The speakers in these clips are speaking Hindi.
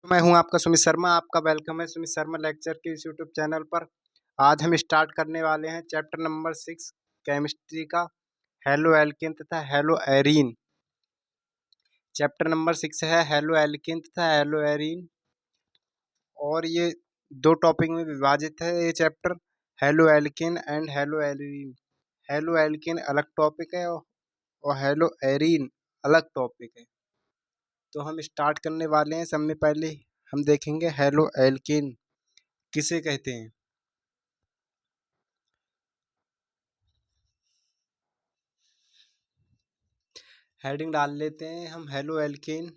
मैं हूं आपका सुमित शर्मा। आपका वेलकम है सुमित शर्मा लेक्चर के इस यूट्यूब चैनल पर। आज हम स्टार्ट करने वाले हैं चैप्टर नंबर 6 केमिस्ट्री का, हेलो एल्केन तथा हेलो एरीन। चैप्टर नंबर 6 है हेलो एल्केन तथा हेलो एरीन, और ये दो टॉपिक में विभाजित है। ये chapter halo alkane and hello arene. Halo alkane अलग टॉपिक है और हेलो एरीन अलग टॉपिक है। तो हम स्टार्ट करने वाले हैं। सबसे पहले हम देखेंगे हेलो एल्केन किसे कहते हैं। हेडिंग डाल लेते हैं हम, halo alkane.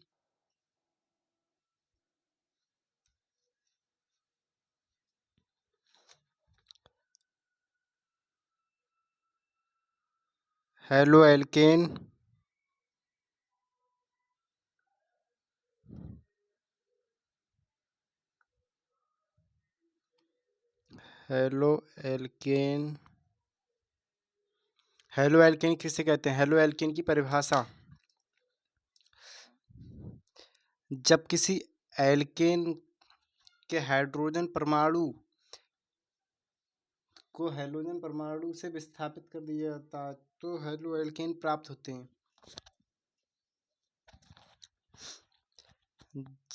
Halo alkane halo alkane halo alkane किसे कहते हैं। हेलो एल्केन की परिभाषा: जब किसी एल्केन के हाइड्रोजन परमाणु को हेलोजन परमाणु से विस्थापित कर दिया जाता है तो हेलो एल्केन प्राप्त होते हैं।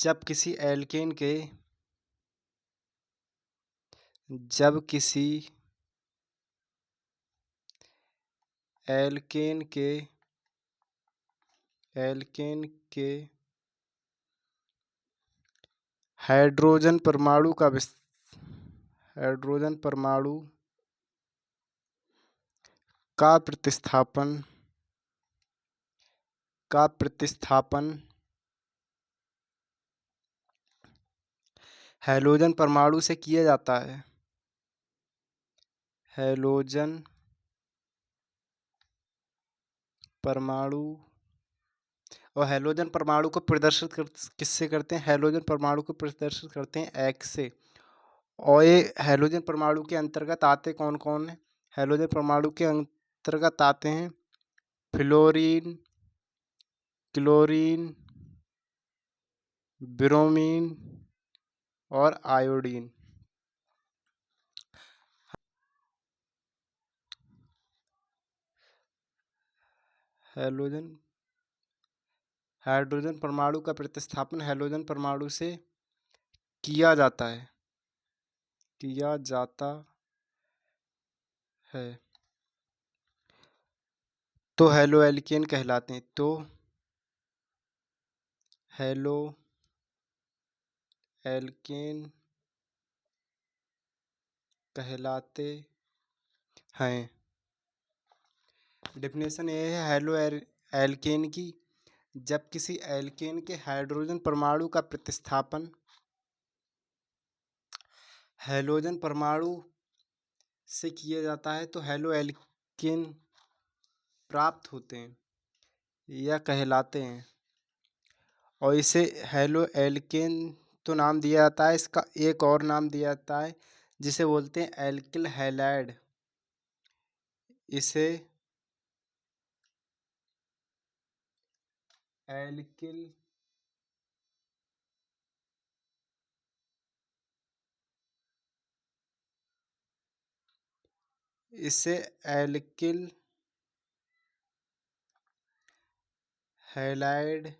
जब किसी एल्केन के जब किसी एल्केन के एल्केन के हाइड्रोजन परमाणु का हाइड्रोजन परमाणु का प्रतिस्थापन हैलोजन परमाणु से किया जाता है। हैलोजन परमाणु और हैलोजन परमाणु को प्रदर्शित किससे करते हैं। हैलोजन परमाणु को प्रदर्शित करते हैं एक्स से। और ये हैलोजन परमाणु के अंतर्गत आते कौन कौन है। हैलोजन परमाणु के अंतर्गत आते हैं फ्लोरीन, क्लोरीन, ब्रोमीन और आयोडीन। हाइड्रोजन परमाणु का प्रतिस्थापन हैलोजन परमाणु से किया जाता है तो हेलो एल्केन कहलाते हैं। तो हेलो एल्केन कहलाते हैं। डेफिनेशन ये है हेलो एल्केन की: जब किसी एल्केन के हाइड्रोजन परमाणु का प्रतिस्थापन हैलोजन परमाणु से किया जाता है तो हेलो एल्केन प्राप्त होते हैं या कहलाते हैं। और इसे हेलो एल्केन तो नाम दिया जाता है, इसका एक और नाम दिया जाता है जिसे बोलते हैं एल्किल हैलाइड। इसे एल्किल इसे एल्किल हैलाइड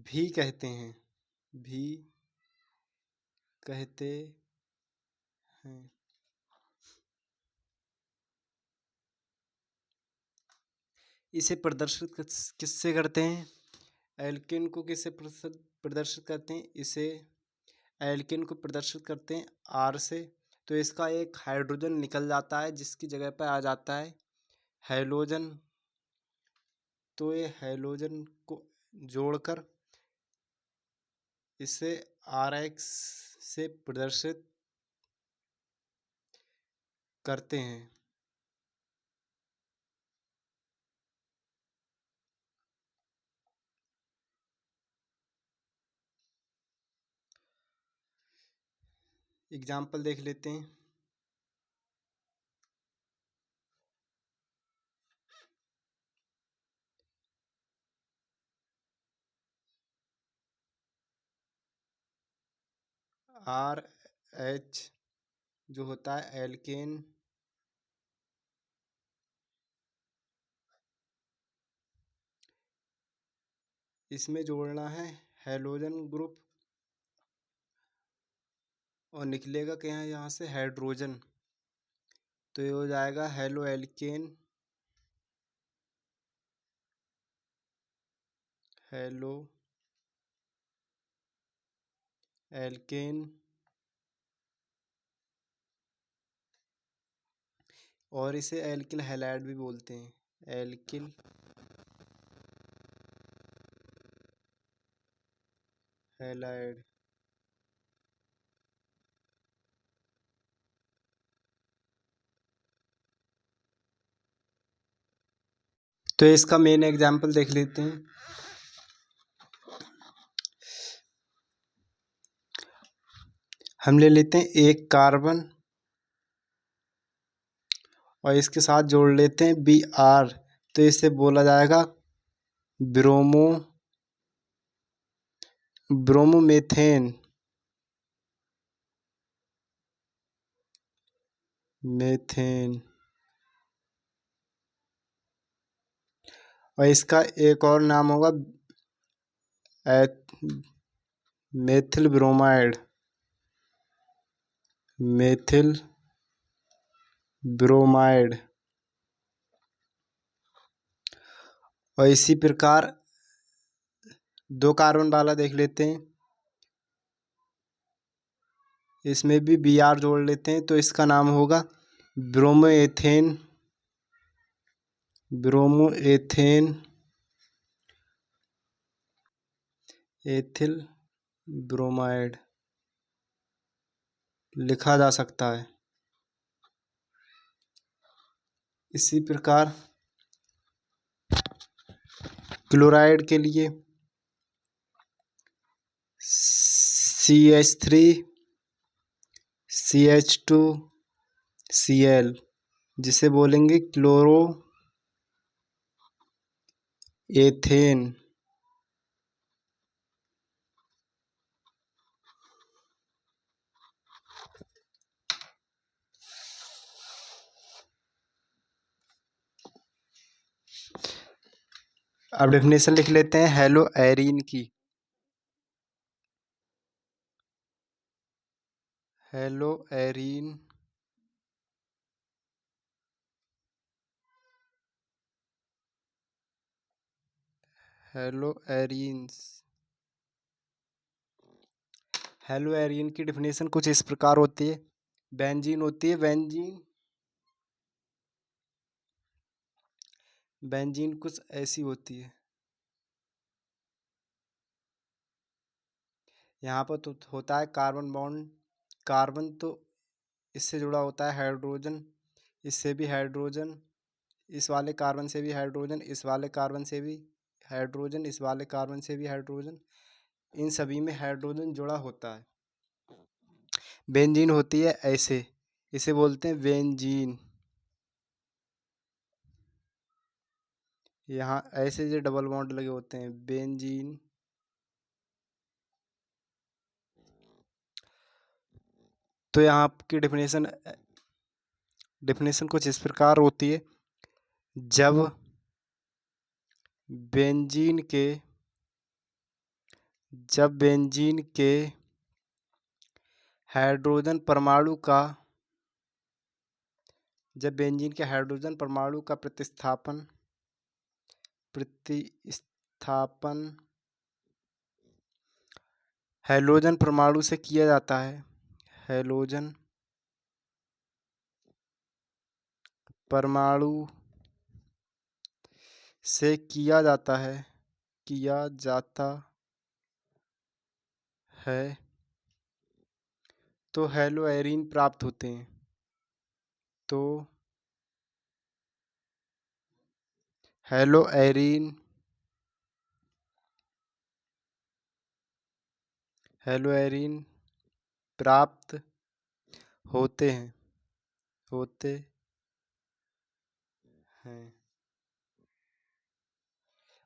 भी कहते हैं कहते हैं। इसे प्रदर्शित किससे करते हैं। एल्केन को किससे प्रदर्शित करते हैं। इसे एल्केन को प्रदर्शित करते हैं आर से। तो इसका एक हाइड्रोजन निकल जाता है जिसकी जगह पर आ जाता है हैलोजन। तो ये हैलोजन को जोड़कर इसे आर एक्स से प्रदर्शित करते हैं। एग्जाम्पल देख लेते हैं। आर एच जो होता है एल्केन, इसमें जोड़ना है हैलोजन ग्रुप और निकलेगा क्या है यहाँ से हाइड्रोजन। तो ये हो जाएगा हेलो एल्केन, हेलो एल्केन, और इसे एल्किल हैलाइड भी बोलते हैं, एल्किल हैलाइड। तो इसका मेन एग्जाम्पल देख लेते हैं। हम ले लेते हैं एक कार्बन और इसके साथ जोड़ लेते हैं Br, तो इसे बोला जाएगा ब्रोमो ब्रोमोमेथेन, मेथेन। और इसका एक और नाम होगा मेथिल ब्रोमाइड, मेथिल ब्रोमाइड। और इसी प्रकार दो कार्बन वाला देख लेते हैं, इसमें भी Br जोड़ लेते हैं, तो इसका नाम होगा ब्रोमोएथेन, ब्रोमोएथेन एथिल ब्रोमाइड लिखा जा सकता है। इसी प्रकार क्लोराइड के लिए CH3 CH2 Cl, जिसे बोलेंगे क्लोरो एथेन। अब डेफिनेशन लिख लेते हैं हेलो एरीन की। Hello arene hello arenes. Hello arene की डेफिनेशन कुछ इस प्रकार होती है। बेंजीन होती है, बेंजीन कुछ ऐसी होती है। यहाँ पर तो होता है कार्बन बॉन्ड, कार्बन तो इससे जुड़ा होता है हाइड्रोजन, इससे भी हाइड्रोजन, इस वाले कार्बन से भी हाइड्रोजन, इस वाले कार्बन से भी हाइड्रोजन, इस वाले कार्बन से भी हाइड्रोजन, इन सभी में हाइड्रोजन जुड़ा होता है। बेंजीन होती है ऐसे, इसे बोलते हैं बेंजीन। यहाँ ऐसे जो डबल बॉन्ड लगे होते हैं, बेंजीन। तो यहाँ की डेफिनेशन कुछ इस प्रकार होती है। जब बेंजीन के जब बेंजीन के हाइड्रोजन परमाणु का जब बेंजीन के हाइड्रोजन परमाणु का प्रतिस्थापन हैलोजन परमाणु से किया जाता है, हैलोजन परमाणु से किया जाता है, तो हेलो एरीन प्राप्त होते हैं। तो हेलो एरीन प्राप्त होते हैं।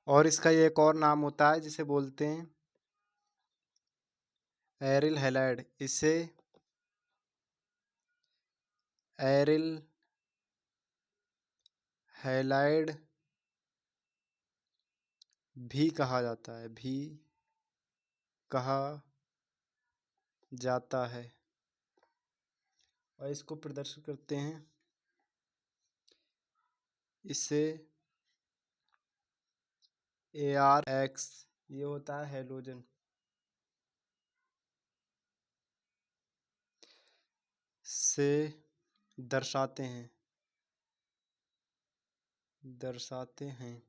और इसका एक और नाम होता है जिसे बोलते हैं एरिल हैलाइड, इसे एरिल हैलाइड भी कहा जाता है, भी कहा जाता है। और इसको प्रदर्शित करते हैं, इससे ArX, ये होता है हैलोजन, से दर्शाते हैं, दर्शाते हैं।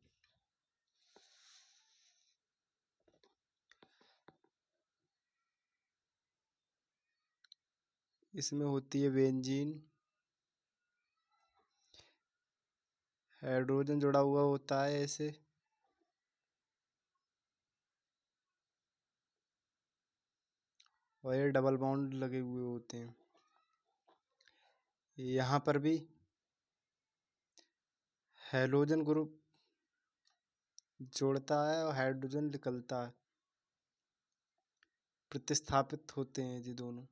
इसमें होती है बेंजीन, हाइड्रोजन जुड़ा हुआ होता है ऐसे, और ये डबल बॉन्ड लगे हुए होते हैं। यहाँ पर भी हैलोजन ग्रुप जोड़ता है और हाइड्रोजन निकलता है, प्रतिस्थापित होते हैं ये दोनों।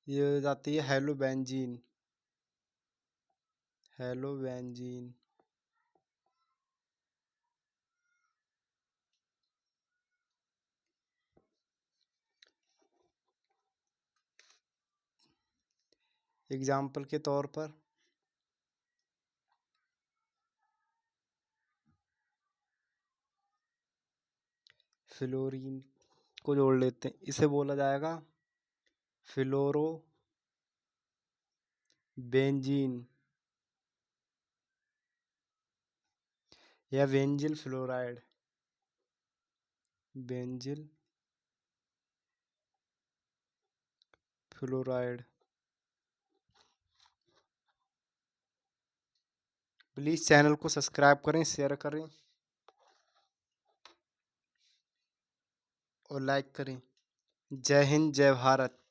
ये हो जाती है हेलोबेंजीन, हेलोबेंजीन। एग्जाम्पल के तौर पर फ्लोरीन को जोड़ लेते हैं, इसे बोला जाएगा फ्लोरो बेंजीन या benzyl fluoride, benzyl fluoride. Please channel को सब्सक्राइब करें, शेयर करें और लाइक करें। जय हिंद, जय भारत।